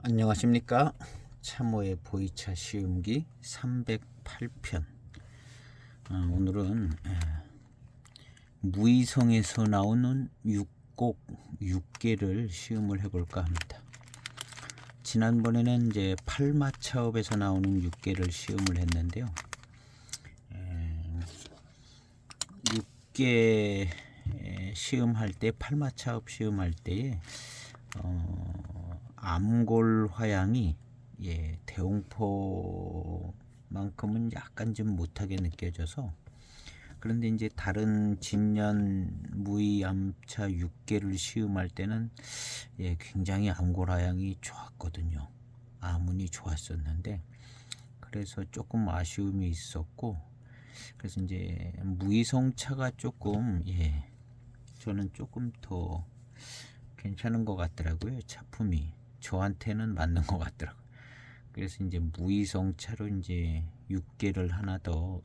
안녕하십니까. 참호의 보이차 시음기 308편. 오늘은 무의성에서 나오는 6곡 6개를 시음을 해볼까 합니다. 지난번에는 이제 팔마차업에서 나오는 6개를 시음을 했는데요. 6개 시음할 때, 팔마차업 시음할 때에 암골 화양이 대홍포만큼은 약간 좀 못하게 느껴져서, 그런데 이제 다른 진년 무의암차 6개를 시음할 때는 굉장히 암골 화양이 좋았거든요. 암운이 좋았었는데, 그래서 조금 아쉬움이 있었고, 그래서 이제 무의성차가 조금 저는 조금 더 괜찮은 것 같더라고요. 차품이 저한테는 맞는 것 같더라고요. 그래서 이제 무의성차로 이제 6개를 하나 더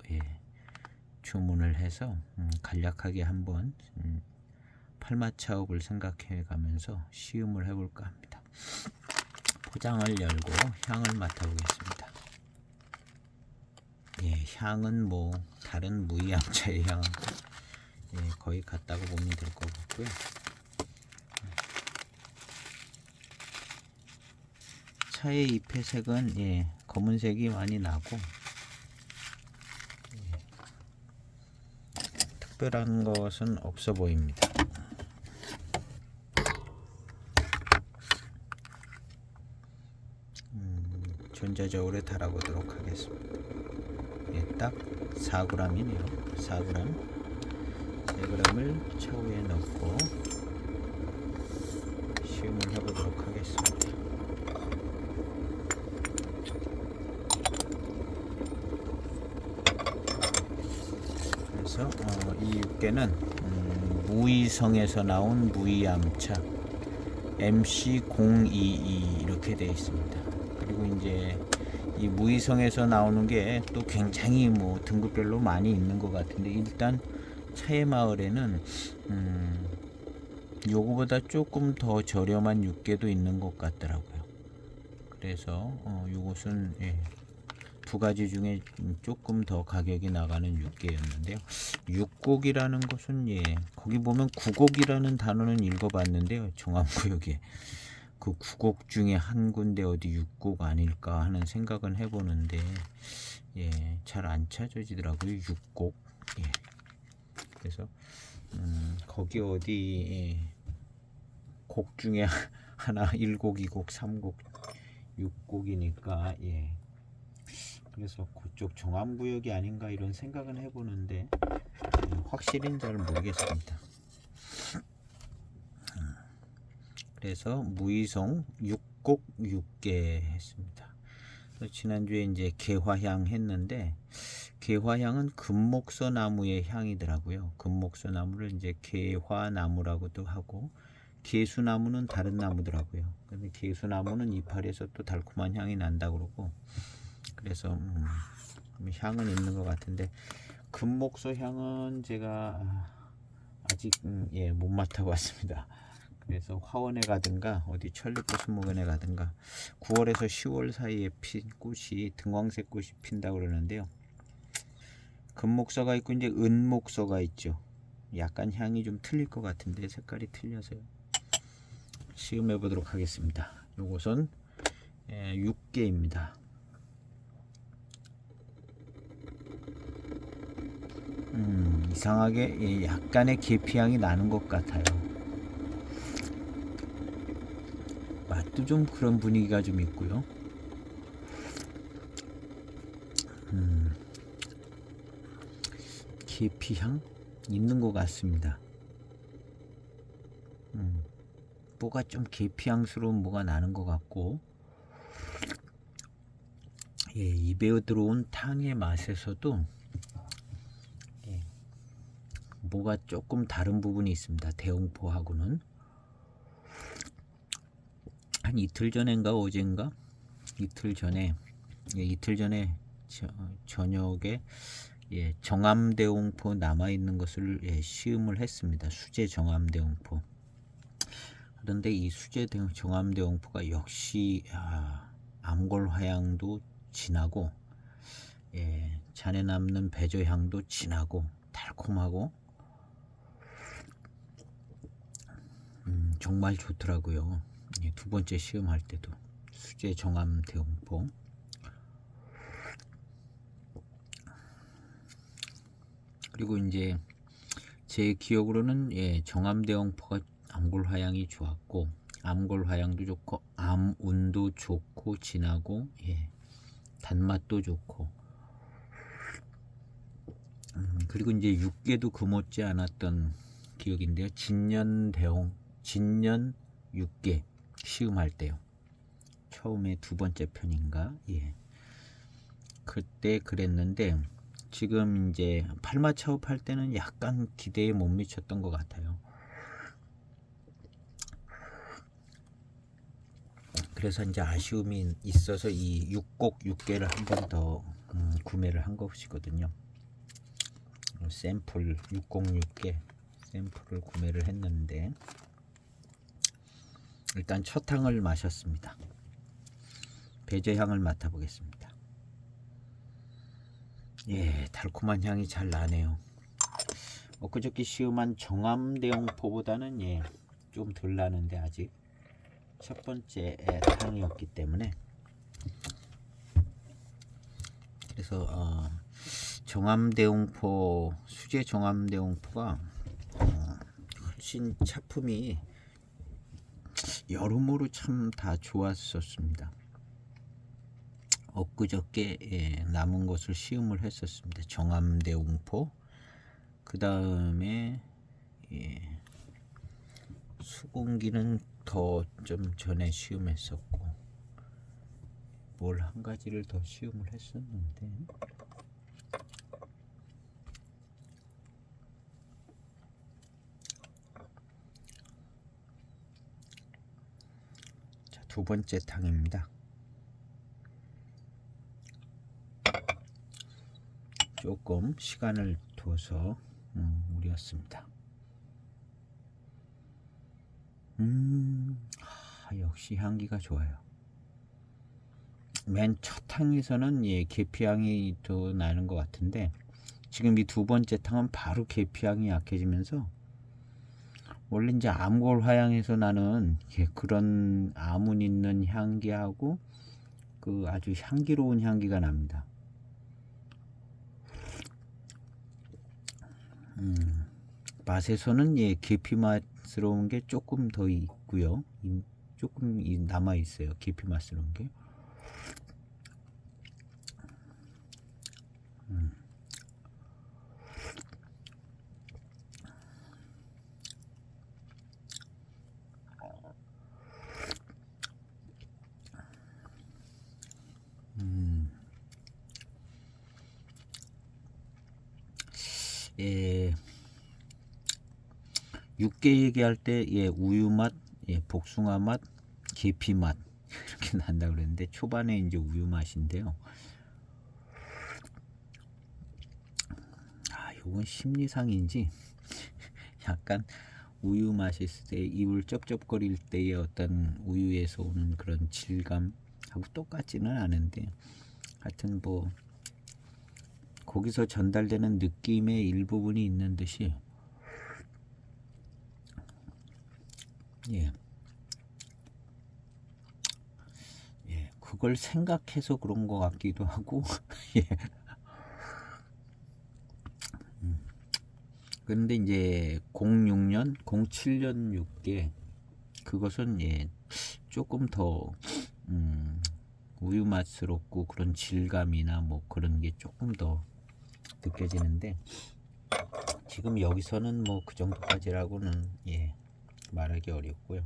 주문을 해서 간략하게 한번 팔마차업을 생각해 가면서 시음을 해볼까 합니다. 포장을 열고 향을 맡아보겠습니다. 향은 뭐 다른 무의암차의 향하고 거의 같다고 보면 될 것 같고요. 차의 잎의 색은 검은색이 많이 나고 특별한 것은 없어 보입니다. 전자저울에 달아보도록 하겠습니다. 딱 4g이네요. 4g. 4g을 차후에 넣고 시음을 해보도록 하겠습니다. 그래서 이 6개는 무의성에서 나온 무의암차 MC022 이렇게 되어 있습니다. 그리고 이제 이 무의성에서 나오는 게 또 굉장히 뭐 등급별로 많이 있는 것 같은데, 일단 차의 마을에는 요거보다 조금 더 저렴한 6개도 있는 것 같더라고요. 그래서 요것은 두 가지 중에 조금 더 가격이 나가는 6개였는데요. 6곡이라는 것은 거기 보면 9곡이라는 단어는 읽어봤는데요. 종합구역에 그 9곡 중에 한 군데 어디 6곡 아닐까 하는 생각은 해보는데 잘 안 찾아지더라고요. 6곡. 그래서 거기 어디 곡 중에 하나 1곡, 2곡, 3곡, 6곡이니까 그래서 그쪽 정암구역이 아닌가 이런 생각은 해보는데 확실히는 잘 모르겠습니다. 그래서 무의성 6곡 6개 했습니다. 지난주에 이제 개화향 했는데, 개화향은 금목서 나무의 향이더라고요. 금목서 나무를 이제 개화나무라고도 하고, 개수나무는 다른 나무더라고요. 근데 개수나무는 이파리에서 또 달콤한 향이 난다 그러고, 그래서 향은 있는 것 같은데, 금목서 향은 제가 아직 못 맡아봤습니다. 그래서 화원에 가든가 어디 천리꽃수목원에 가든가 9월에서 10월 사이에 핀 꽃이 등황색 꽃이 핀다 그러는데요. 금목서가 있고 이제 은목서가 있죠. 약간 향이 좀 틀릴 것 같은데 색깔이 틀려서요. 시음해 보도록 하겠습니다. 요것은 6개입니다. 이상하게 약간의 계피향이 나는 것 같아요. 맛도 좀 그런 분위기가 좀 있고요. 계피향 있는 것 같습니다. 뭐가 좀 계피향스러운 뭐가 나는 것 같고, 입에 들어온 탕의 맛에서도 뭐가 조금 다른 부분이 있습니다. 대홍포하고는. 한 이틀 전인가 어젠가 이틀 전에 저녁에 정암대홍포 남아있는 것을 시음을 했습니다. 수제 정암대홍포. 그런데 이 수제 정암대홍포가 역시 암골 화향도 진하고, 예, 잔에 남는 배저 향도 진하고 달콤하고 정말 좋더라고요. 예, 두 번째 시음할 때도 수제 정암대홍포. 그리고 이제 제 기억으로는 예, 정암대홍포가 암골 화향이 좋았고, 암골 화향도 좋고 암운도 좋고 진하고, 예, 단맛도 좋고, 그리고 이제 육계도 금없지 않았던 기억인데요. 진년 육계 시음할 때요. 처음에 두 번째 편인가, 예, 그때 그랬는데, 지금 이제 팔마 차업할 때는 약간 기대에 못 미쳤던 것 같아요. 그래서 이제 아쉬움이 있어서 이 육곡 육계를 한 번 더 구매를 한 것이거든요. 샘플 606개 샘플을 구매를 했는데, 일단 첫 향을 마셨습니다. 배저향을 맡아보겠습니다. 예, 달콤한 향이 잘 나네요. 엊그저께 시음한 정암대홍포보다는 예, 좀 덜 나는데, 아직 첫 번째 향이었기 때문에. 그래서 정암대홍포, 수제 정암대홍포가 훨씬 차품이 여러모로 참 다 좋았었습니다. 엊그저께 예, 남은 것을 시음을 했었습니다. 정암대홍포, 그 다음에 예, 수공기는 더 좀 전에 시음했었고, 뭘 한 가지를 더 시음을 했었는데, 자, 두 번째 탕입니다. 조금 시간을 둬서 우렸습니다. 역시 향기가 좋아요. 맨 첫 탕에서는 예, 계피향이 더 나는 것 같은데, 지금 이 두 번째 탕은 바로 계피향이 약해지면서, 원래 이제 암골 화향에서 나는 예, 그런 암운 있는 향기하고 그 아주 향기로운 향기가 납니다. 맛에서는 예, 계피 맛스러운 게 조금 더 있고요. 조금 남아 있어요. 계피 맛스러운 게. 예, 육개 얘기할 때 예, 우유 맛, 예, 복숭아 맛, 계피 맛 이렇게 난다 그랬는데, 초반에 이제 우유 맛인데요. 요건 심리상인지 약간 우유 마셨을 때 입을 쩝쩝거릴 때의 어떤 우유에서 오는 그런 질감하고 똑같지는 않은데, 하여튼 뭐 거기서 전달되는 느낌의 일부분이 있는 듯이, 예, 예, 그걸 생각해서 그런 것 같기도 하고, 예. 그런데 이제 06년, 07년 6개, 그것은 예, 조금 더 우유 맛스럽고 그런 질감이나 뭐 그런 게 조금 더 느껴지는데, 지금 여기서는 뭐 그 정도까지라고는 예, 말하기 어렵고요.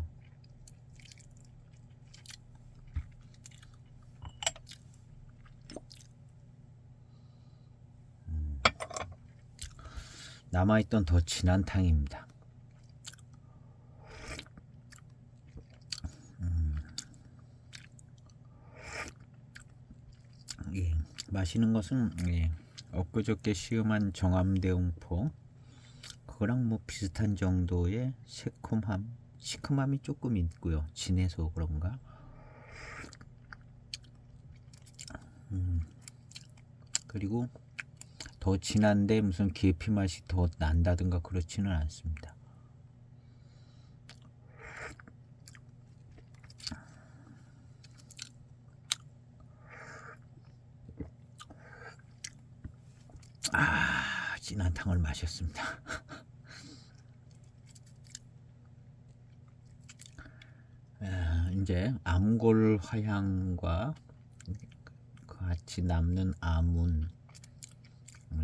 남아있던 더 진한 탕입니다. 예, 마시는 것은 예, 엊그저께 시음한 정암대홍포, 그거랑 뭐 비슷한 정도의 새콤함, 시큼함이 조금 있고요. 진해서 그런가. 그리고 더 진한데 무슨 계피 맛이 더 난다든가 그렇지는 않습니다. 진한 탕을 마셨습니다. 이제 암골 화향과 같이 남는 아문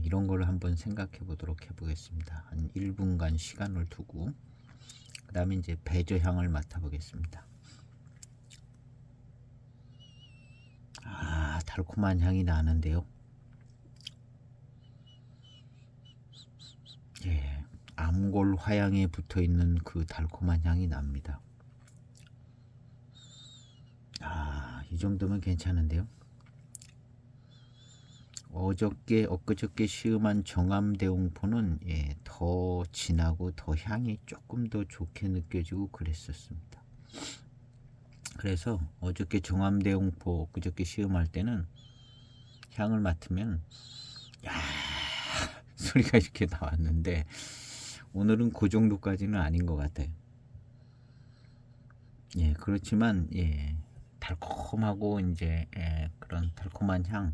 이런 걸 한번 생각해 보도록 해보겠습니다. 한 1분간 시간을 두고 그 다음에 이제 배저향을 맡아보겠습니다. 달콤한 향이 나는데요. 예, 암골 화향에 붙어 있는 그 달콤한 향이 납니다. 이 정도면 괜찮은데요. 엊그저께 시음한 정암대웅포는 더 진하고 더 향이 조금 더 좋게 느껴지고 그랬었습니다. 그래서 어저께 정암대웅포 엊그저께 시음할 때는 향을 맡으면 소리가 이렇게 나왔는데 오늘은 그 정도까지는 아닌 것 같아요. 그렇지만 달콤하고 이제 그런 달콤한 향,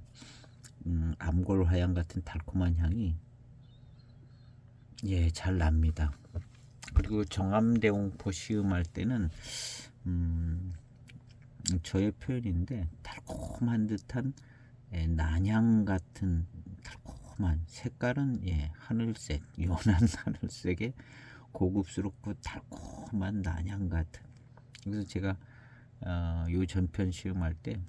암골 화향 같은 달콤한 향이 잘 납니다. 그리고 정암대웅포 시음할 때는 저의 표현인데 달콤한 듯한 난향 같은 달콤한 색깔은 하늘색, 연한 하늘색의 고급스럽고 달콤한 난향 같은. 그래서 제가 요 전편 시음할 때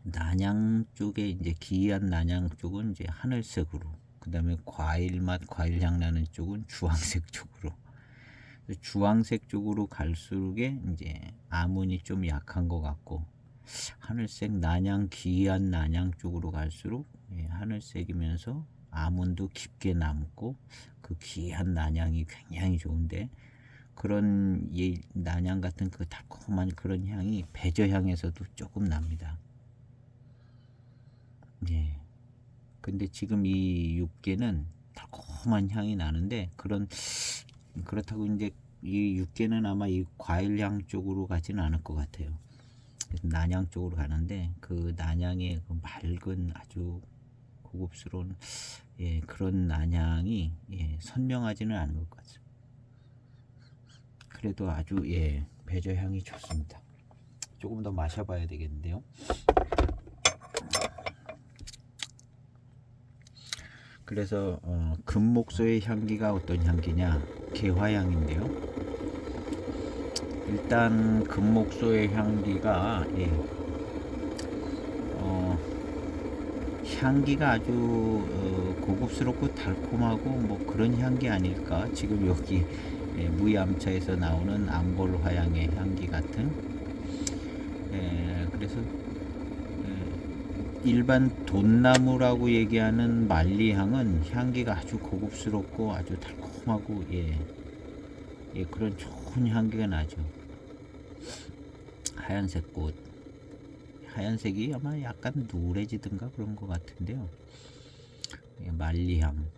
난향 쪽에 이제 기이한 난향 쪽은 이제 하늘색으로, 그 다음에 과일향 나는 쪽은 주황색 쪽으로, 주황색 쪽으로 갈수록 이제 아문이 좀 약한 것 같고, 하늘색 난향 기이한 난향 쪽으로 갈수록 하늘색이면서 아문도 깊게 남고 그 기이한 난향이 굉장히 좋은데, 그런 난향 같은 그 달콤한 그런 향이 배저향에서도 조금 납니다. 근데 지금 이 육개는 달콤한 향이 나는데 그렇다고 이제 이 육개는 아마 이 과일향 쪽으로 가지는 않을 것 같아요. 난향 쪽으로 가는데 그 난향의 그 맑은 아주 고급스러운 그런 난향이 선명하지는 않은 것 같습니다. 그래도 아주 배저향이 좋습니다. 조금 더 마셔봐야 되겠는데요. 그래서 금목소의 향기가 어떤 향기냐, 개화향인데요. 일단 금목소의 향기가 향기가 아주 고급스럽고 달콤하고 뭐 그런 향기 아닐까. 지금 여기 무이암차에서 나오는 암골 화향의 향기 같은. 그래서 일반 돈나무라고 얘기하는 만리향은 향기가 아주 고급스럽고 아주 달콤하고 그런 좋은 향기가 나죠. 하얀색 꽃, 하얀색이 아마 약간 누래지든가 그런 것 같은데요. 만리향,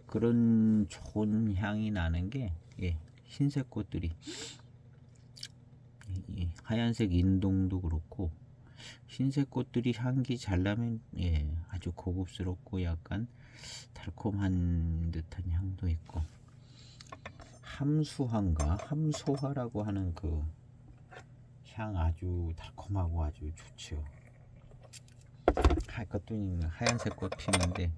그런 좋은 향이 나는 게 흰색 꽃들이, 하얀색 인동도 그렇고 흰색 꽃들이 향기 잘 나면 아주 고급스럽고 약간 달콤한 듯한 향도 있고, 함소화라고 하는 그 향 아주 달콤하고 아주 좋죠. 그것도 하얀색 꽃 피는데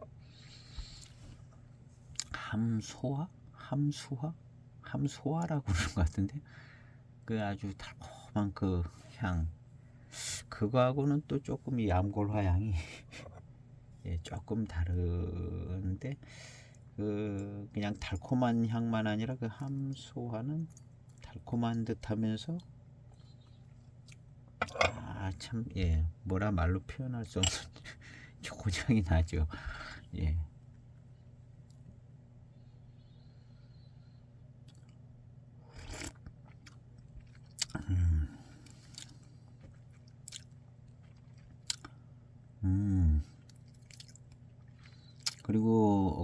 함소화라고 그러는 것 같은데, 그 아주 달콤한 그 향, 그거하고는 또 조금 이 암골 화향이 조금 다른데, 그냥 달콤한 향만 아니라 그 함소화는 달콤한 듯하면서 참 뭐라 말로 표현할 수 없는 좋은 향이 나죠.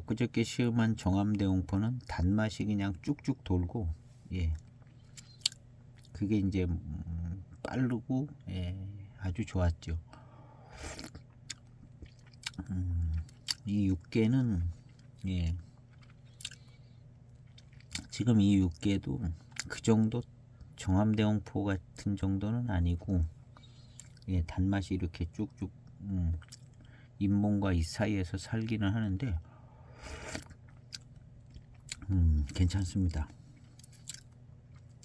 엊그저께 시음한 정암대용포는 단맛이 그냥 쭉쭉 돌고, 예, 그게 이제 빠르고, 예, 아주 좋았죠. 이 육개는, 예, 지금 이 육개도 그 정도 정암대용포 같은 정도는 아니고, 예, 단맛이 이렇게 쭉쭉 잇몸과 이 사이에서 살기는 하는데, 괜찮습니다.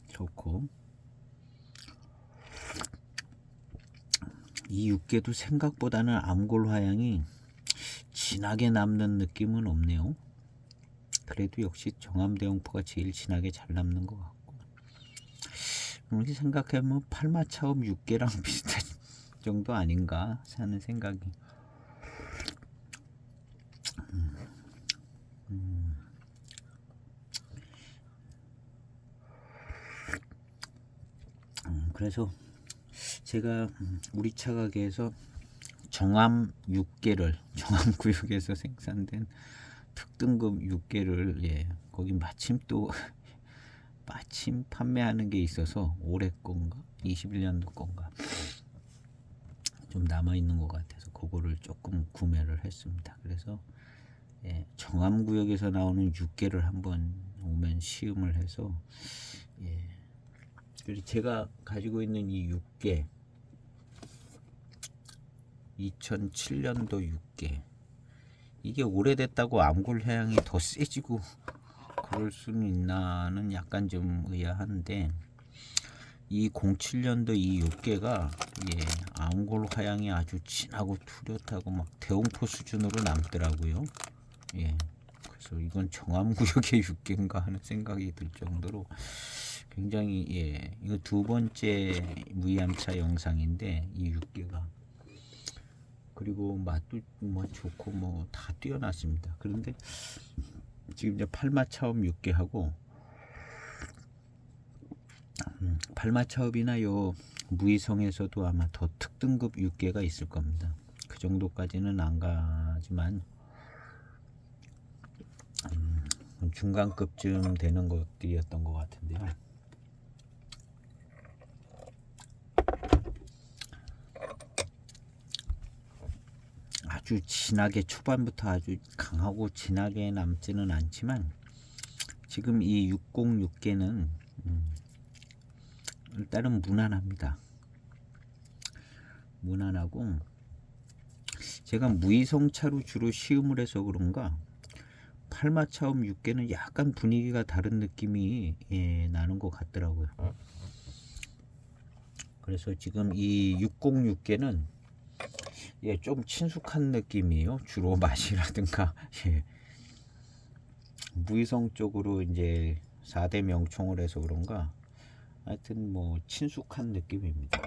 좋고, 이 육개도 생각보다는 암골 화향이 진하게 남는 느낌은 없네요. 그래도 역시 정암대용포가 제일 진하게 잘 남는 것 같고, 이렇게 생각해보면 팔마차업 육개랑 비슷한 정도 아닌가 하는 생각이. 그래서 제가 우리 차 가게에서 정암 6개를 정암구역에서 생산된 특등급 6개를, 예, 거기 마침 또 마침 판매하는 게 있어서 올해 건가 21년도 건가 좀 남아 있는 것 같아서 그거를 조금 구매를 했습니다. 그래서, 예, 정암구역에서 나오는 6개를 한번 오면 시음을 해서, 예, 그리고 제가 가지고 있는 이 6개 2007년도 6개 이게 오래됐다고 암골 향이 더 세지고 그럴 수는 있나는 약간 좀 의아한데, 이 07년도 이 6개가, 예, 암골 화향이 아주 진하고 뚜렷하고 막 대홍포 수준으로 남더라고요. 예, 그래서 이건 정암구역의 6개인가 하는 생각이 들 정도로 굉장히, 예, 이거 두 번째 무이암차 영상인데 이 6개가, 그리고 맛도 뭐 좋고 뭐 다 뛰어났습니다. 그런데 지금 이제 팔마차업 6개하고 팔마차업이나 요 무이성에서도 아마 더 특등급 6개가 있을 겁니다. 그 정도까지는 안 가지만 중간급쯤 되는 것들이었던 것 같은데요. 아주 진하게 초반부터 아주 강하고 진하게 남지는 않지만 지금 이 606개는 일단은 무난합니다. 무난하고, 제가 무이성차로 주로 시음을 해서 그런가 팔마차업 6개는 약간 분위기가 다른 느낌이, 예, 나는 것 같더라고요. 그래서 지금 이 606개는, 예, 좀 친숙한 느낌이에요. 주로 맛이라든가, 예, 무이성 쪽으로 이제 4대 명총을 해서 그런가 하여튼 뭐 친숙한 느낌입니다.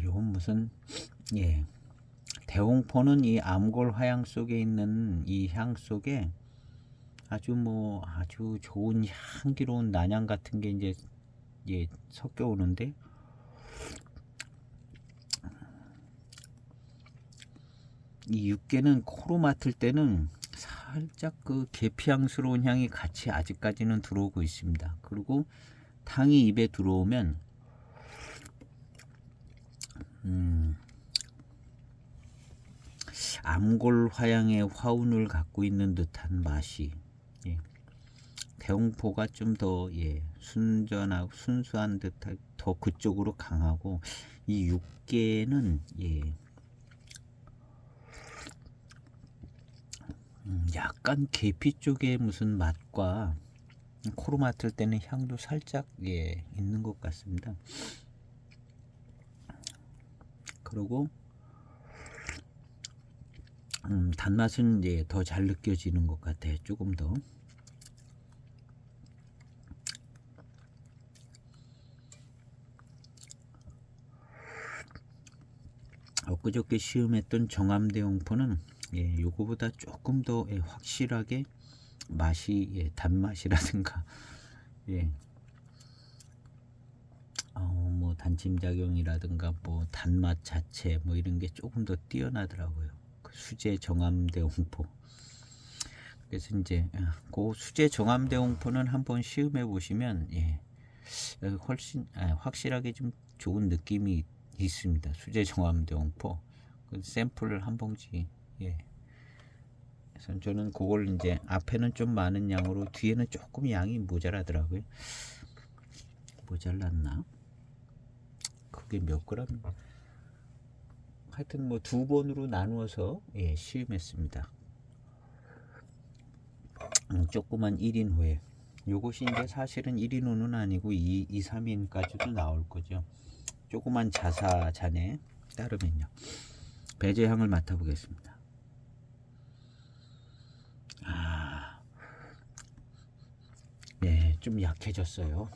요건 무슨, 예, 대홍포는 이 암골 화향 속에 있는 이 향 속에 아주 뭐 아주 좋은 향기로운 난향 같은 게 이제, 예, 섞여 오는데, 이 6개는 코로 맡을 때는 살짝 그 계피향스러운 향이 같이 아직까지는 들어오고 있습니다. 그리고 탕이 입에 들어오면 암골 화향의 화운을 갖고 있는 듯한 맛이, 예, 대홍포가 좀 더, 예, 순전하고 순수한 듯한 더 그쪽으로 강하고, 이 6개는, 예, 약간 계피 쪽의 무슨 맛과 코로 맡을 때는 향도 살짝, 예, 있는 것 같습니다. 그리고 단맛은 이제 더 잘 느껴지는 것 같아요. 조금 더. 엊그저께 시음했던 정암대용포는, 예, 요거보다 조금 더, 예, 확실하게 맛이, 예, 단맛이라든가, 예, 뭐 단침작용이라든가 뭐 단맛 자체 뭐 이런 게 조금 더 뛰어나더라고요. 그 수제 정암대홍포. 그래서 이제 그 수제 정암대홍포는 한번 시음해 보시면 훨씬 확실하게 좀 좋은 느낌이 있습니다. 수제 정암대홍포 그 샘플을 한 봉지. 그래서 저는 그걸 이제 앞에는 좀 많은 양으로 뒤에는 조금 양이 모자라더라고요. 모자랐나? 그게 몇 그램? 하여튼 뭐 두 번으로 나누어서 시음했습니다. 조그만 1인 후에. 요것이 이제 사실은 1인 후는 아니고 2, 3인까지도 나올 거죠. 조그만 자사 잔에 따르면요. 배제향을 맡아보겠습니다. 좀 약해졌어요.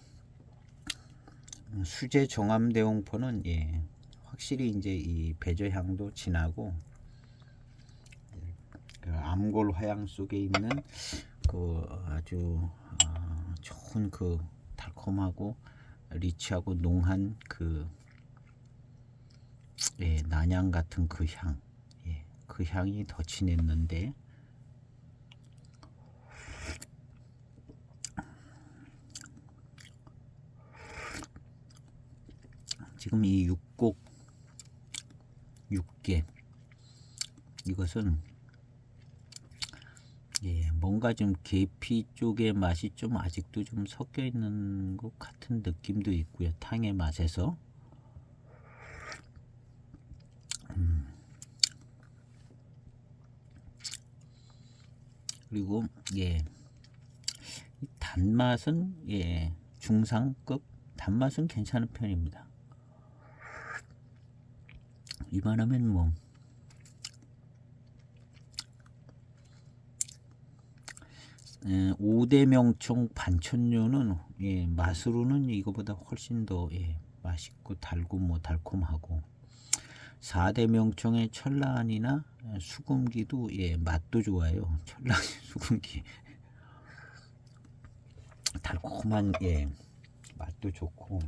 수제 정암대홍포는 확실히 이제 이 배저향도 진하고 그 암골 화양 속에 있는 그 아주 좋은 그 달콤하고 리치하고 농한 그 난향 같은 그 향, 그 향이 더 진했는데 지금 이 육곡 육계 이것은 뭔가 좀 계피 쪽의 맛이 좀 아직도 좀 섞여 있는 것 같은 느낌도 있고요. 탕의 맛에서 그리고 이 단맛은 중상급 단맛은 괜찮은 편입니다. 이만하면 뭐 오대명총 반천류는 맛으로는 이거보다 훨씬 더 맛있고 달고 뭐 달콤하고 4대명총의 철란이나 수금기도 맛도 좋아요. 철란 수금기 달콤한 맛도 좋고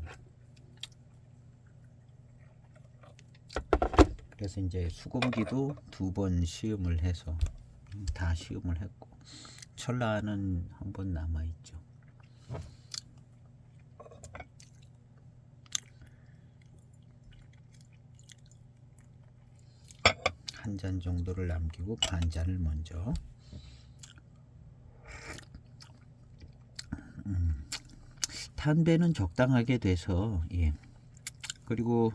그래서 이제 수금기도 2번 시음을 해서 다 시음을 했고 철라는 한 번 남아있죠. 한 잔 정도를 남기고 반 잔을 먼저 탄배는 적당하게 돼서 그리고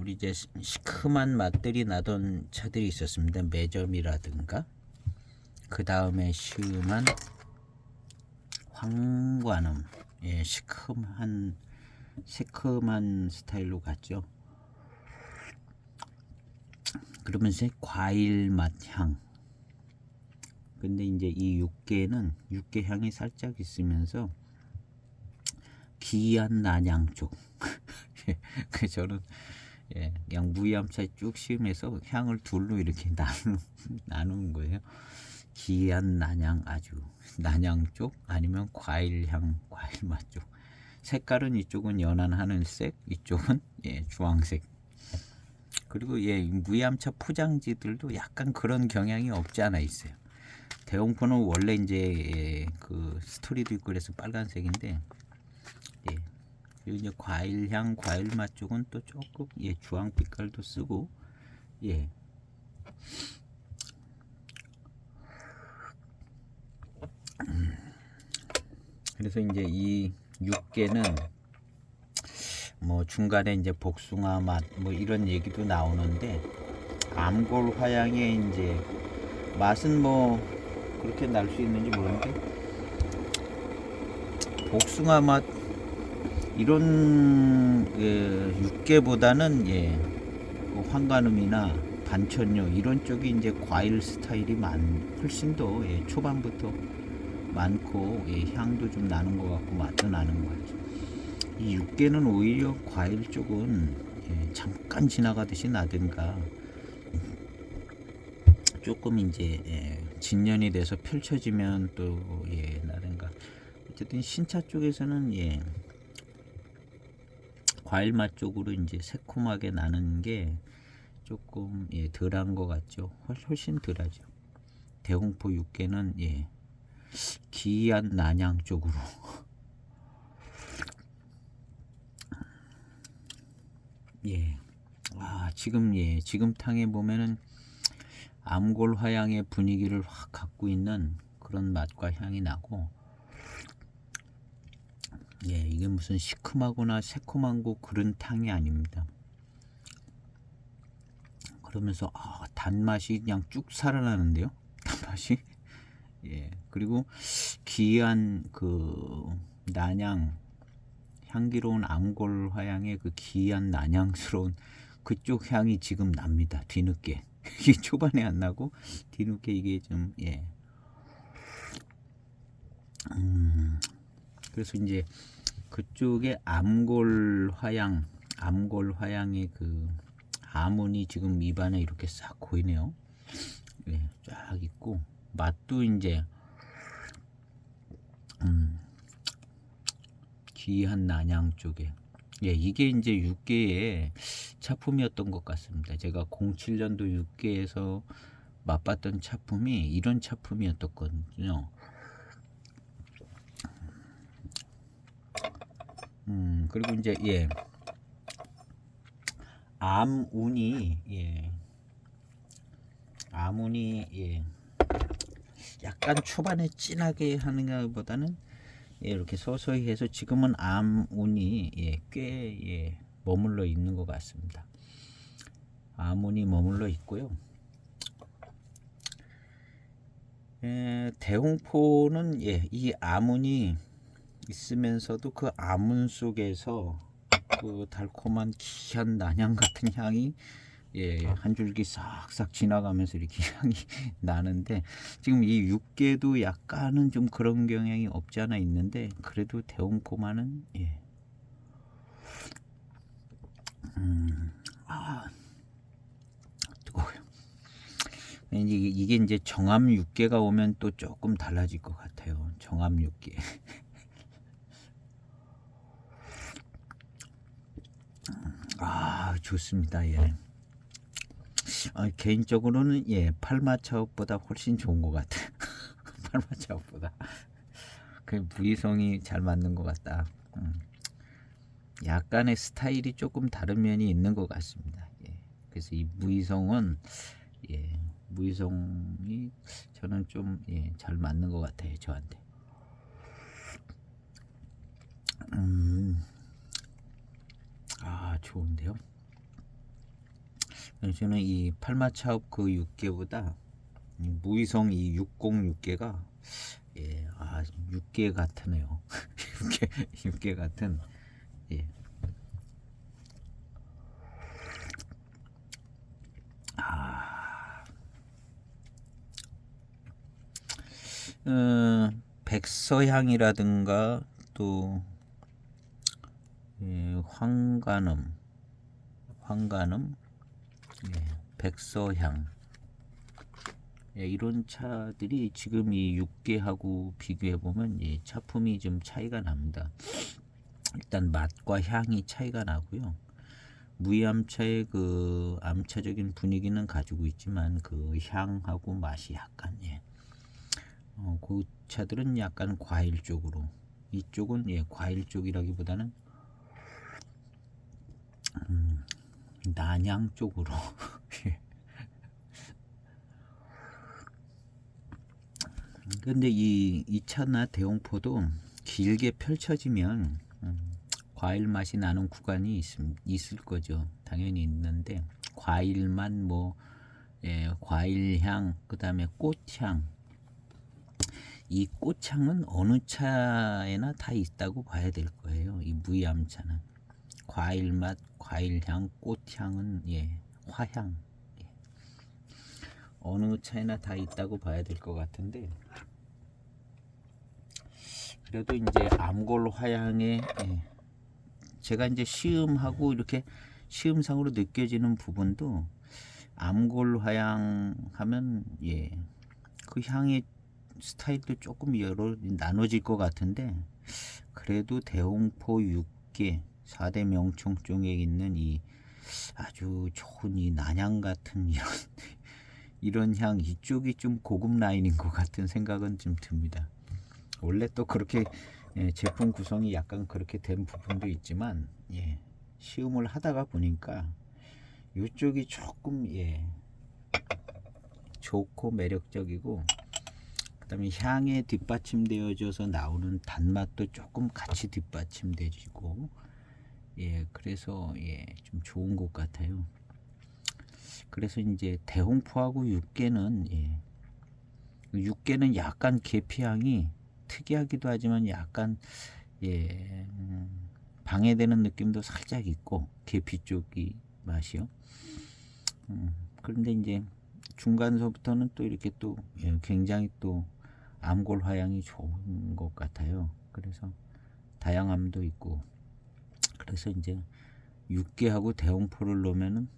우리 이제 시큼한 맛들이 나던 차들이 있었습니다. 매점이라든가 그 다음에 시음한 황관음 시큼한 스타일로 갔죠. 그러면서 과일 맛 향. 근데 이제 이 육계는 육계 향이 살짝 있으면서 기한 난양 쪽. 그 저는 그냥 무이암차 쭉 시음해서 향을 둘로 이렇게 나누는 거예요. 기한 난양 아주 난양 쪽 아니면 과일향 과일 맛 쪽. 색깔은 이쪽은 연한 하늘색 이쪽은 주황색. 그리고 무이암차 포장지들도 약간 그런 경향이 없지 않아 있어요. 대홍포는 원래 이제 그 스토리도 있고 그래서 빨간색인데 그리고 이제 과일향 과일 맛 쪽은 또 조금 주황 빛깔도 쓰고 그래서 이제 이 육계는 뭐 중간에 이제 복숭아 맛 뭐 이런 얘기도 나오는데 암골 화양의 이제 맛은 뭐 그렇게 날 수 있는지 모르는데 복숭아 맛 이런 육계보다는 뭐 황간음이나 반천류 이런 쪽이 이제 과일 스타일이 훨씬 더 초반부터 많고 향도 좀 나는 것 같고 맛도 나는 것 같죠. 이 육계는 오히려 과일 쪽은 잠깐 지나가듯이 나든가 조금 이제 진년이 돼서 펼쳐지면 또 나든가 어쨌든 신차 쪽에서는 과일 맛 쪽으로 이제 새콤하게 나는 게 조금 예, 덜한 것 같죠. 훨씬 덜하죠. 대홍포 육개는 예, 기이한 난양 쪽으로 예. 지금 탕에 보면은 암골 화양의 분위기를 확 갖고 있는 그런 맛과 향이 나고, 예, 이게 무슨 시큼하거나 새콤한 거 그런 탕이 아닙니다. 그러면서 단맛이 그냥 쭉 살아나는데요. 단맛이. 예. 그리고 기이한 그 난양, 향기로운 암골 화양의 그 기이한 난양스러운 그쪽 향이 지금 납니다. 뒤늦게. 이게 초반에 안 나고 뒤늦게 이게 좀 예. 그래서 이제 그쪽에 암골 화양의 그 아문이 지금 입안에 이렇게 싹 보이네요. 예, 쫙 있고 맛도 이제 기이한 난양 쪽에 예, 이게 이제 육계의 차품이었던 것 같습니다. 제가 07년도 육계에서 맛봤던 차품이 이런 차품이었거든요. 그리고 이제 예, 암운이 예, 약간 초반에 진하게 하는 것보다는 예, 이렇게 서서히 해서 지금은 암운이 예, 꽤 예, 머물러 있는 것 같습니다. 암운이 머물러 있고요. 예, 대홍포는 예, 이 암운이 있으면서도 그 암운 속에서 그 달콤한 기한 난향 같은 향이 예, 한 줄기 싹싹 지나가면서 이렇게 향이 나는데, 지금 이 육계도 약간은 좀 그런 경향이 없지 않아 있는데, 그래도 대홍포만은 예. 뜨거워요. 이게 이제 정암 육계가 오면 또 조금 달라질 것 같아요. 정암 육계. 좋습니다. 예. 개인적으로는 예, 팔마차옥보다 훨씬 좋은 것 같아요. 팔마차옥보다 그 무이성이 잘 맞는 것 같다. 약간의 스타일이 조금 다른 면이 있는 것 같습니다. 예. 그래서 이 무이성은 예, 무이성이 저는 좀 예, 잘 맞는 것 같아요, 저한테. 좋은데요. 저는 이 팔마차옥 그 육계보다 무이성 이 606개가 예, 육계 같으네요. 육계 같은 예. 백서향이라든가 또 예, 황간음, 예, 백서향 예, 이런 차들이 지금 이 6개하고 비교해 보면 예, 차품이 좀 차이가 납니다. 일단 맛과 향이 차이가 나고요. 무이암차의 그 암차적인 분위기는 가지고 있지만 그 향하고 맛이 약간 예. 그 차들은 약간 과일 쪽으로, 이쪽은 예, 과일 쪽이라기보다는 난향 쪽으로. 근데 이 차나 대용포도 길게 펼쳐지면 과일 맛이 나는 구간이 있을 거죠. 당연히 있는데 과일만 뭐 예, 과일향, 그 다음에 꽃향, 이 꽃향은 어느 차에나 다 있다고 봐야 될 거예요. 이 무이암차는 과일맛, 과일향, 꽃향은 예, 화향 예. 어느 차에나 다 있다고 봐야 될 것 같은데, 그래도 이제 암골 화향에 예, 제가 이제 시음하고 이렇게 시음상으로 느껴지는 부분도 암골 화향 하면 예, 그 향의 스타일도 조금 여러 나눠질 것 같은데, 그래도 대홍포 6개 4대 명총 쪽에 있는 이 아주 좋은 이 난향 같은 이런 향, 이쪽이 좀 고급 라인인 것 같은 생각은 좀 듭니다. 원래 또 그렇게 제품 구성이 약간 그렇게 된 부분도 있지만 시음을 하다가 보니까 이쪽이 조금 좋고 매력적이고, 그다음에 향에 뒷받침되어져서 나오는 단맛도 조금 같이 뒷받침되지고, 그래서 좀 좋은 것 같아요. 그래서 이제 대홍포하고 육계는 육계는 약간 계피향이 특이하기도 하지만 약간 방해되는 느낌도 살짝 있고, 계피 쪽이 맛이요. 그런데 이제 중간서부터는 또 이렇게 또 굉장히 또 암골 화향이 좋은 것 같아요. 그래서 다양함도 있고, 그래서 이제 육계하고 대홍포를 놓으면은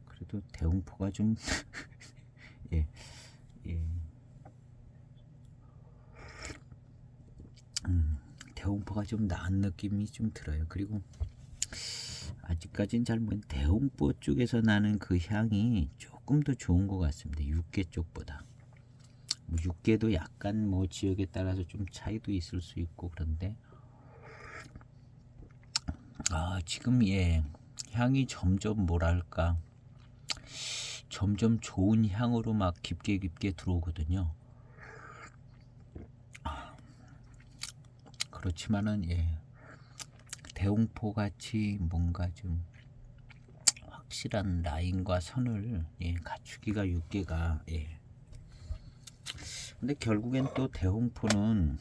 그래도 대홍포가 좀 예, 예. 대홍포가 좀 나은 느낌이 좀 들어요. 그리고 아직까지는 잘 모르는 대홍포 쪽에서 나는 그 향이 조금 더 좋은 것 같습니다. 육계 쪽보다. 뭐 육계도 약간 뭐 지역에 따라서 좀 차이도 있을 수 있고, 그런데 지금 향이 점점 뭐랄까 점점 좋은 향으로 막 깊게 들어오거든요. 그렇지만은 대홍포 같이 뭔가 좀 확실한 라인과 선을 갖추기가 육계가 근데 결국엔 또 대홍포는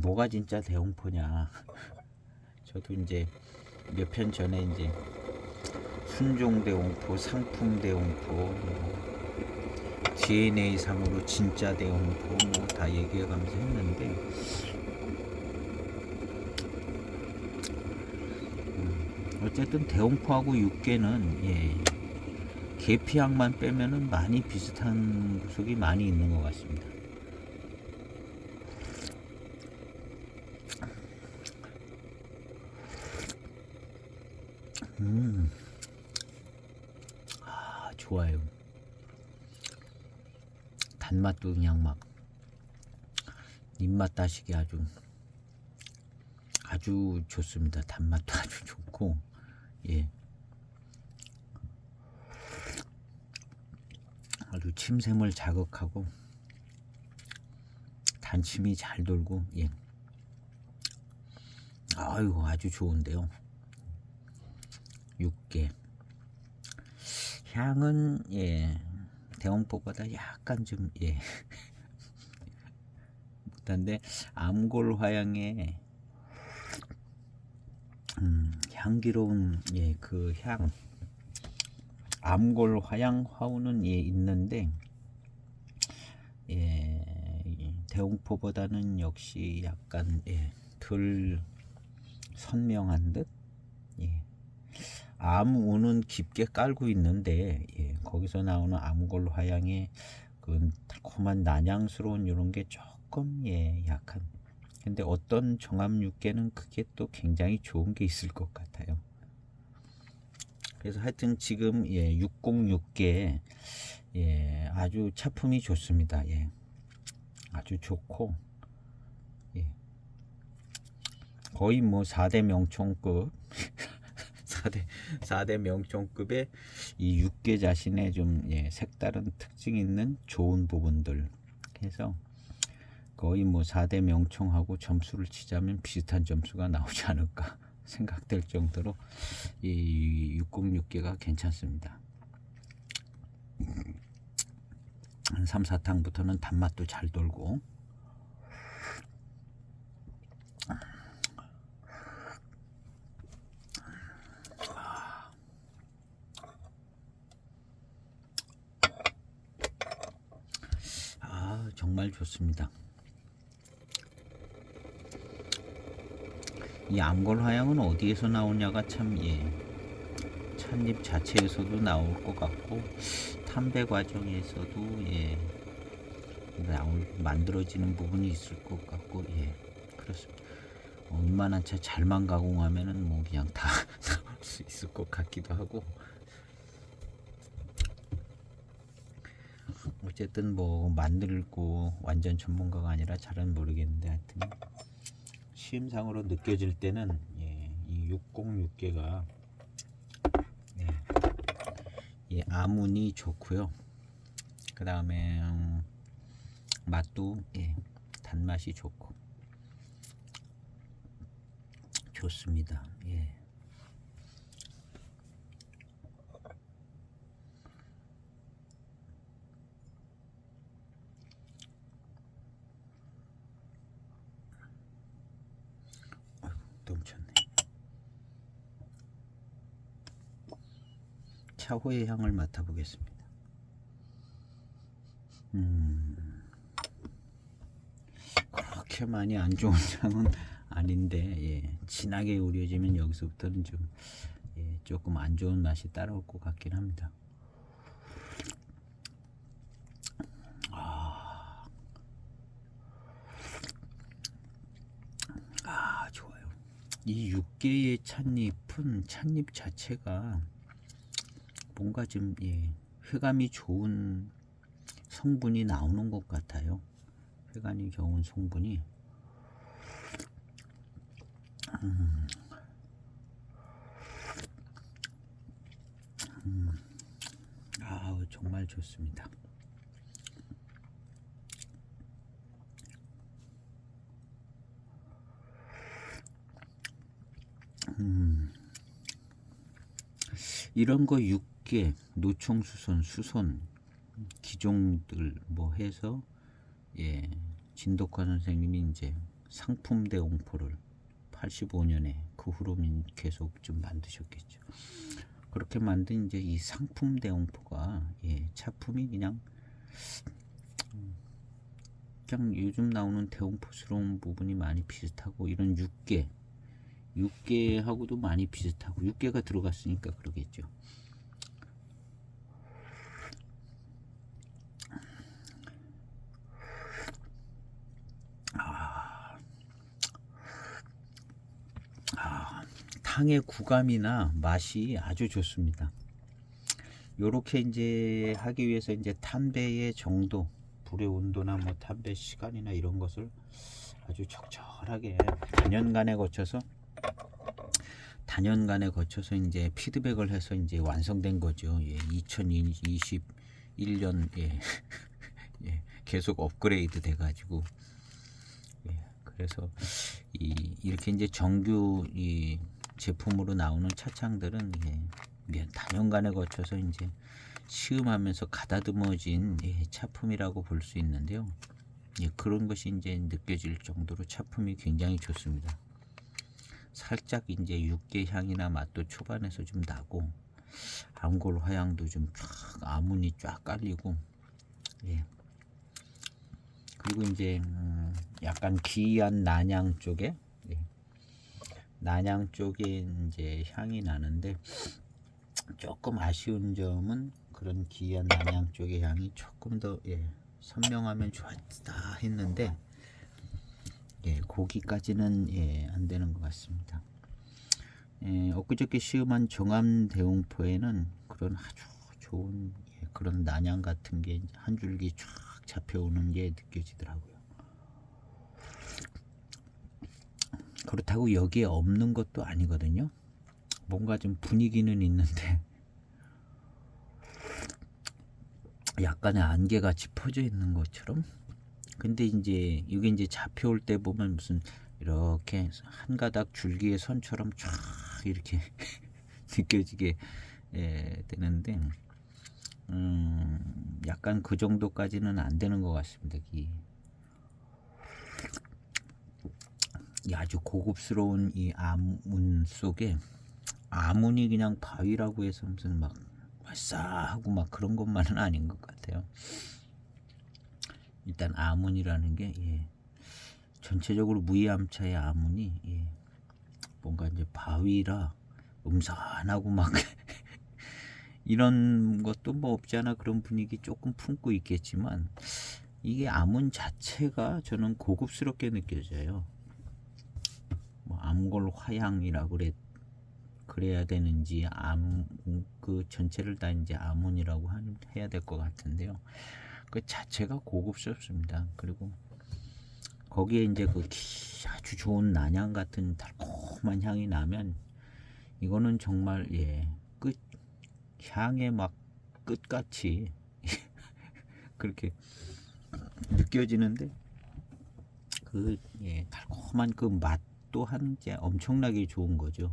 뭐가 진짜 대홍포냐. 저도 이제 몇 편 전에 이제 순종 대홍포, 상품 대홍포, DNA 상으로 진짜 대홍포 뭐 다 얘기해가면서 했는데, 어쨌든 대홍포하고 육계는 계피향만 빼면은 많이 비슷한 구석이 많이 있는 것 같습니다. 좋아요. 단맛도 그냥 막 입맛 다시게 아주 좋습니다. 단맛도 아주 좋고, 아주 침샘을 자극하고 단침이 잘 돌고, 아유 아주 좋은데요. 육계 향은 대홍포보다 약간 좀 못한데, 암골 화향의 향기로운 그 향, 암골 화양 화우는 있는데 대홍포보다는 역시 약간 덜 선명한 듯. 암우는 깊게 깔고 있는데 거기서 나오는 암골 화양의 그 달콤한 난향스러운 이런 게 조금 약한. 근데 어떤 정암육계는 그게 또 굉장히 좋은 게 있을 것 같아요. 그래서 하여튼 지금 606개 아주 차품이 좋습니다. 아주 좋고, 거의 뭐 4대 명총급 4대 명총급의 이 6개 자신의 좀 색다른 특징 있는 좋은 부분들 해서 거의 뭐 4대 명총하고 점수를 치자면 비슷한 점수가 나오지 않을까 생각될 정도로 이 606개가 괜찮습니다. 한 3, 4탕부터는 단맛도 잘 돌고, 정말 좋습니다. 이 암골 화향은 어디에서 나오냐가 참 찻잎 자체에서도 나올 것 같고, 탐배 과정에서도 만들어지는 부분이 있을 것 같고, 그렇습니다. 웬만한 차 잘만 가공하면은 뭐 그냥 다 나올 수 있을 것 같기도 하고. 어쨌든 뭐 만들고 완전 전문가가 아니라 잘은 모르겠는데, 하여튼 시음상으로 느껴질 때는 이 606개가 이 아문이 좋고요. 그 다음에 맛도 단맛이 좋고 좋습니다. 넘쳤네. 차후의 향을 맡아보겠습니다. 그렇게 많이 안 좋은 향은 아닌데, 진하게 우려지면 여기서부터는 좀 조금 안 좋은 맛이 따라올 것 같긴 합니다. 좋아요. 이 6개의 찻잎 자체가 뭔가 좀 회감이 좋은 성분이 나오는 것 같아요. 회감이 좋은 성분이 정말 좋습니다. 이런 거 6개 노총수손, 수손, 기종들 뭐 해서 진덕화 선생님이 이제 상품 대옹포를 85년에 그 후로 계속 좀 만드셨겠죠. 그렇게 만든 이제 이 상품 대옹포가 차품이 그냥 요즘 나오는 대옹포스러운 부분이 많이 비슷하고, 이런 6개하고도 많이 비슷하고, 6개가 들어갔으니까 그러겠죠. 탕의 구감이나 맛이 아주 좋습니다. 요렇게 이제 하기 위해서 이제 탄배의 정도, 불의 온도나 뭐 탄배 시간이나 이런 것을 아주 적절하게 단연간에 거쳐서 이제 피드백을 해서 이제 완성된 거죠. 2021년 계속 업그레이드 돼가지고, 그래서 이렇게 이제 정규 이 제품으로 나오는 차창들은 단연간에 거쳐서 이제 시음하면서 가다듬어진 차품이라고 볼 수 있는데요. 그런 것이 이제 느껴질 정도로 차품이 굉장히 좋습니다. 살짝 이제 육개 향이나 맛도 초반에서 좀 나고, 암골 화향도 좀 쫙 아문이 쫙 깔리고, 그리고 이제 약간 기이한 난향 쪽에 이제 향이 나는데, 조금 아쉬운 점은 그런 기이한 난향 쪽의 향이 조금 더 선명하면 좋았다 했는데, 거기까지는 안 되는 것 같습니다. 엊그저께 시음한 정암 대웅포에는 그런 아주 좋은 그런 난향 같은 게 한 줄기 쫙 잡혀오는 게 느껴지더라고요. 그렇다고 여기에 없는 것도 아니거든요. 뭔가 좀 분위기는 있는데 약간의 안개같이 퍼져 있는 것처럼. 근데 이제 이게 이제 잡혀올 때 보면 무슨 이렇게 한 가닥 줄기의 선처럼 쫙 이렇게 느껴지게 되는데, 약간 그 정도까지는 안 되는 것 같습니다. 이 아주 고급스러운 이 아문 속에, 아문이 그냥 바위라고 해서 무슨 막 화싸하고 막 그런 것만은 아닌 것 같아요. 일단 아문이라는 게 전체적으로 무이암차의 아문이 뭔가 이제 바위라 음산하고 막 이런 것도 뭐 없지 않아 그런 분위기 조금 품고 있겠지만, 이게 아문 자체가 저는 고급스럽게 느껴져요. 뭐 암골 화향이라 그래야 되는지 그 전체를 다 이제 아몬이라고 해야 될 것 같은데요. 그 자체가 고급스럽습니다. 그리고 거기에 이제 그 아주 좋은 난향 같은 달콤한 향이 나면 이거는 정말 끝 향의 막 끝같이 그렇게 느껴지는데 달콤한 그 맛 또한 이제 엄청나게 좋은 거죠.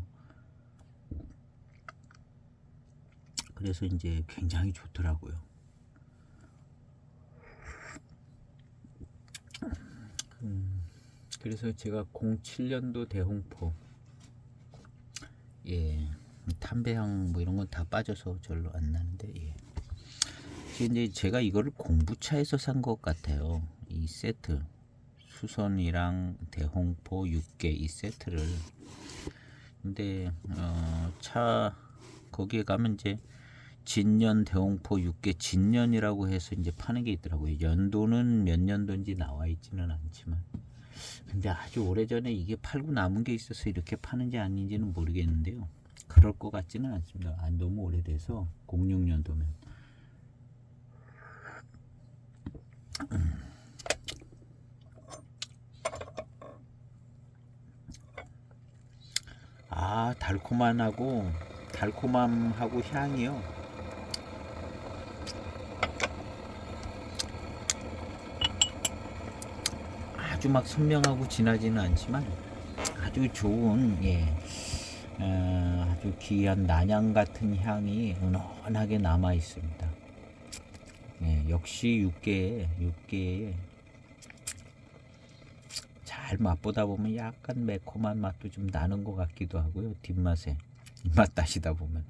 그래서 이제 굉장히 좋더라고요. 그래서 제가 07년도 대홍포 담배향 뭐 이런 건 다 빠져서 별로 안 나는데 이제 제가 이거를 공부차에서 산 것 같아요. 이 세트 수선이랑 대홍포 6개 이 세트를. 근데 차 거기에 가면 이제 진년 대홍포 6개 진년이라고 해서 이제 파는 게 있더라고요. 연도는 몇 년도인지 나와 있지는 않지만, 근데 아주 오래전에 이게 팔고 남은 게 있어서 이렇게 파는지 아닌지는 모르겠는데요. 그럴 것 같지는 않습니다. 너무 오래돼서 06년도면. 달콤함하고 향이요. 아주 막 선명하고 진하지는 않지만 아주 좋은 아주 귀한 난향 같은 향이 은은하게 남아 있습니다. 역시 육개에 잘 맛보다 보면 약간 매콤한 맛도 좀 나는 것 같기도 하고요. 뒷맛에 입맛 따시다 보면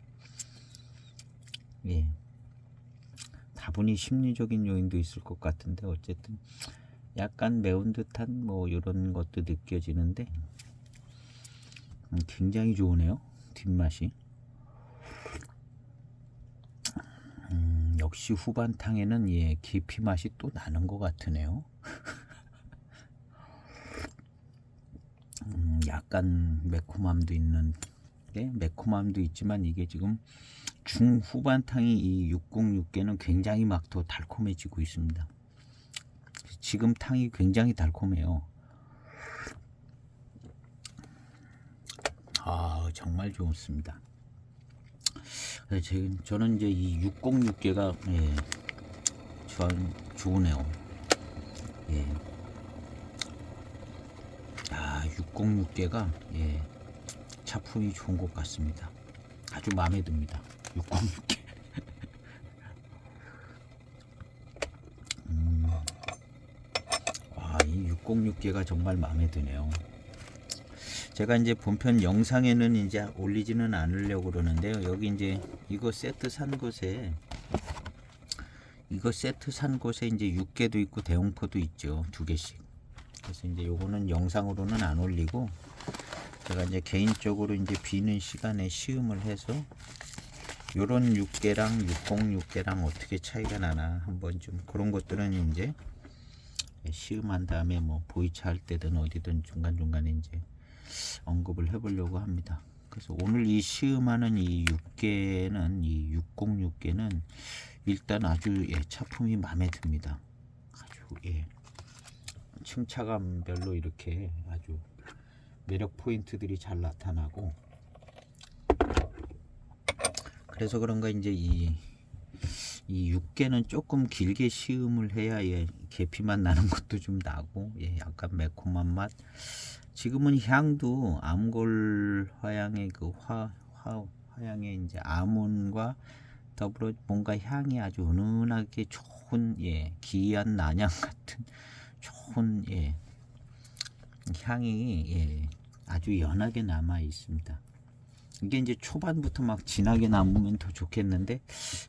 다분히 심리적인 요인도 있을 것 같은데 어쨌든 약간 매운 듯한 뭐 이런 것도 느껴지는데 굉장히 좋으네요. 뒷맛이. 역시 후반탕에는 깊이 맛이 또 나는 것 같으네요. 약간 매콤함도 있지만 이게 지금 중후반탕이 이 606개는 굉장히 막 더 달콤해지고 있습니다. 지금 탕이 굉장히 달콤해요. 정말 좋습니다. 저는 이제 이 606개가 전 좋으네요. 606개가 차품이 좋은 것 같습니다. 아주 마음에 듭니다. 606개. 이 606개가 정말 마음에 드네요. 제가 이제 본편 영상에는 이제 올리지는 않으려고 그러는데요. 여기 이제 이거 세트 산 곳에 이제 6개도 있고 대홍포도 있죠. 2개씩. 그래서 이제 요거는 영상으로는 안 올리고 제가 이제 개인적으로 이제 비는 시간에 시음을 해서 요런 6개랑 606개랑 어떻게 차이가 나나 한번 좀 그런 것들은 이제 시음한 다음에 뭐 보이차 할 때든 어디든 중간중간에 이제 언급을 해보려고 합니다. 그래서 오늘 이 시음하는 이 6개는 이 606개는 일단 아주 차품이 마음에 듭니다. 아주 층차감별로 이렇게 아주 매력 포인트들이 잘 나타나고, 그래서 그런가 이제 이 6개는 조금 길게 시음을 해야 계피맛 나는 것도 좀 나고 약간 매콤한 맛. 지금은 향도 암골 화향의 그 화향의 이제 아몬과 더불어 뭔가 향이 아주 은은하게 좋은 기이한 난향 같은 좋은 향이 아주 연하게 남아 있습니다. 이게 이제 초반부터 막 진하게 남으면 더 좋겠는데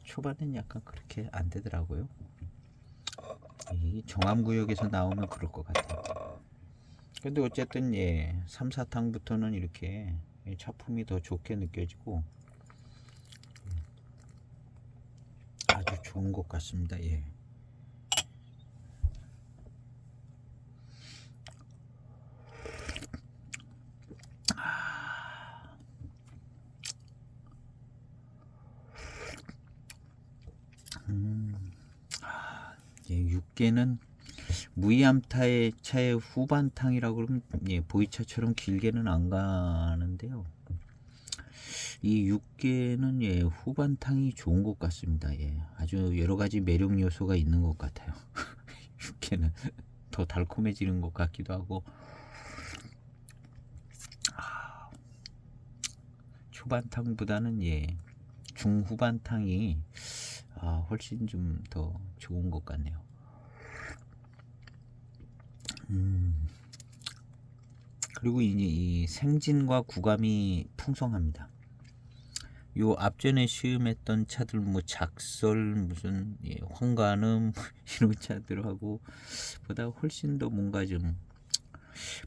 초반은 약간 그렇게 안 되더라고요. 이 정암구역에서 나오면 그럴 것 같아요. 근데 어쨌든 3, 4탕부터는 이렇게 차품이 더 좋게 느껴지고 아주 좋은 것 같습니다. 예, 육개는 무이암타의 차의 후반탕이라고 그러면 예, 보이차처럼 길게는 안 가는데요. 이 육개는 예, 후반탕이 좋은 것 같습니다. 예, 아주 여러 가지 매력 요소가 있는 것 같아요. 육개는 더 달콤해지는 것 같기도 하고 초반탕보다는 예, 중후반탕이 훨씬 좀 더 좋은 것 같네요. 그리고 이 생진과 구감이 풍성합니다. 요 앞전에 시음했던 차들 뭐 작설 무슨 예, 황간음 이런 차들하고 보다 훨씬 더 뭔가 좀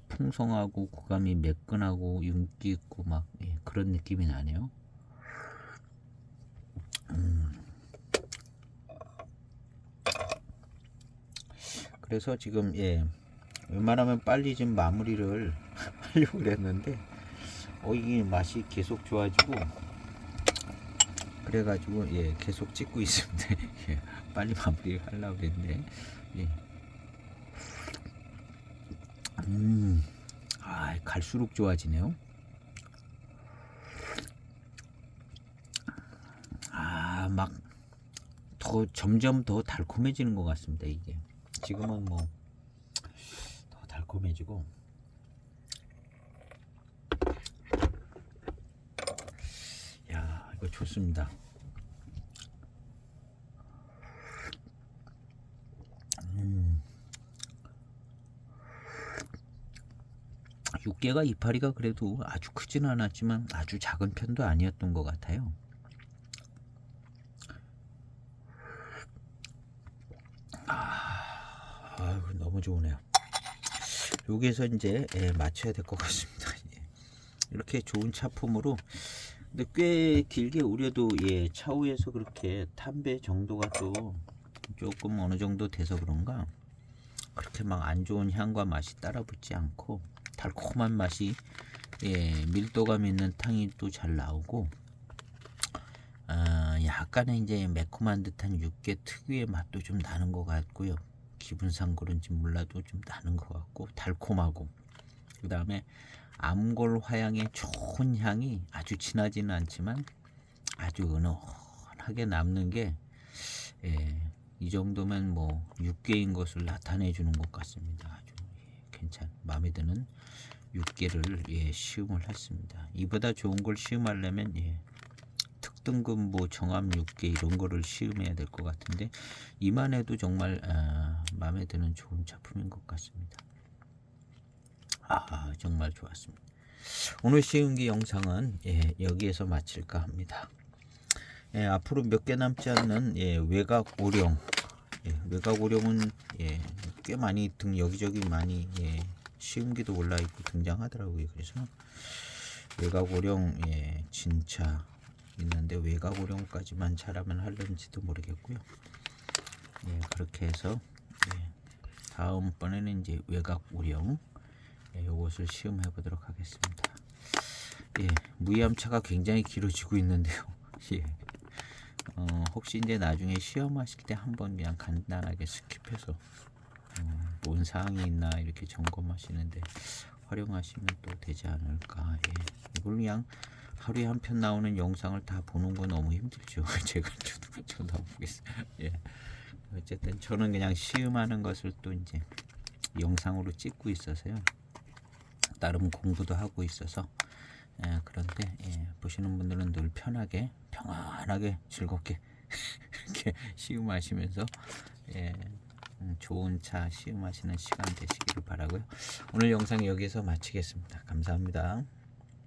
풍성하고 구감이 매끈하고 윤기 있고 막 예, 그런 느낌이 나네요. 그래서 지금 예, 웬만하면 빨리 좀 마무리를 하려고 그랬는데 이게 맛이 계속 좋아지고 그래가지고 예, 계속 찍고 있습니다. 예, 빨리 마무리 하려고 그랬는데 예. 갈수록 좋아지네요. 막 더 점점 더 달콤해지는 것 같습니다. 이게 지금은 뭐 더 달콤해지고 야 이거 좋습니다. 육개가 이파리가 그래도 아주 크진 않았지만 아주 작은 편도 아니었던 것 같아요. 너무 좋으네요. 여기에서 이제 맞춰야 될 것 같습니다. 이렇게 좋은 차품으로 근데 꽤 길게 우려도 예, 차후에서 그렇게 탄배 정도가 또 조금 어느 정도 돼서 그런가 그렇게 막 안 좋은 향과 맛이 따라붙지 않고 달콤한 맛이 예, 밀도감 있는 탕이 또 잘 나오고 약간의 이제 매콤한 듯한 육개 특유의 맛도 좀 나는 것 같고요. 기분상 그런지 몰라도 좀 나는 것 같고 달콤하고 그 다음에 암골 화향의 좋은 향이 아주 진하지는 않지만 아주 은은하게 남는 게 예, 이 정도면 뭐 육개인 것을 나타내 주는 것 같습니다. 아주 괜찮 마음에 드는 육개를 예, 시음을 했습니다. 이보다 좋은 걸 시음하려면 예, 특등급 뭐 정암 육개 이런 거를 시음해야 될 것 같은데 이만 해도 정말 마음에 드는 좋은 작품인 것 같습니다. 정말 좋았습니다. 오늘 시음기 영상은 예, 여기에서 마칠까 합니다. 예, 앞으로 몇 개 남지 않는 예, 외곽 오령 외곽 오령은 예, 꽤 많이 여기저기 많이 예, 시음기도 올라 있고 등장하더라고요. 그래서 외곽 오령 예, 진차 있는데 외곽 오령까지만 잘하면 할는지도 모르겠고요. 예, 그렇게 해서 예, 다음번에는 이제 외곽 오령 이것을 시음해 보도록 하겠습니다. 예, 무이암차가 굉장히 길어지고 있는데요. 예. 혹시 이제 나중에 시험하실 때 한번 그냥 간단하게 스킵해서 뭔 사항이 있나 이렇게 점검하시는데 활용하시면 또 되지 않을까. 예. 이걸 그냥 하루에 한 편 나오는 영상을 다 보는 건 너무 힘들죠. 제가 저도 보겠어요. 예. 어쨌든 저는 그냥 시음하는 것을 또 이제 영상으로 찍고 있어서요. 나름 공부도 하고 있어서 그런데 보시는 분들은 늘 편하게 평안하게 즐겁게 이렇게 시음하시면서 좋은 차 시음하시는 시간 되시기를 바라고요. 오늘 영상 여기서 마치겠습니다. 감사합니다.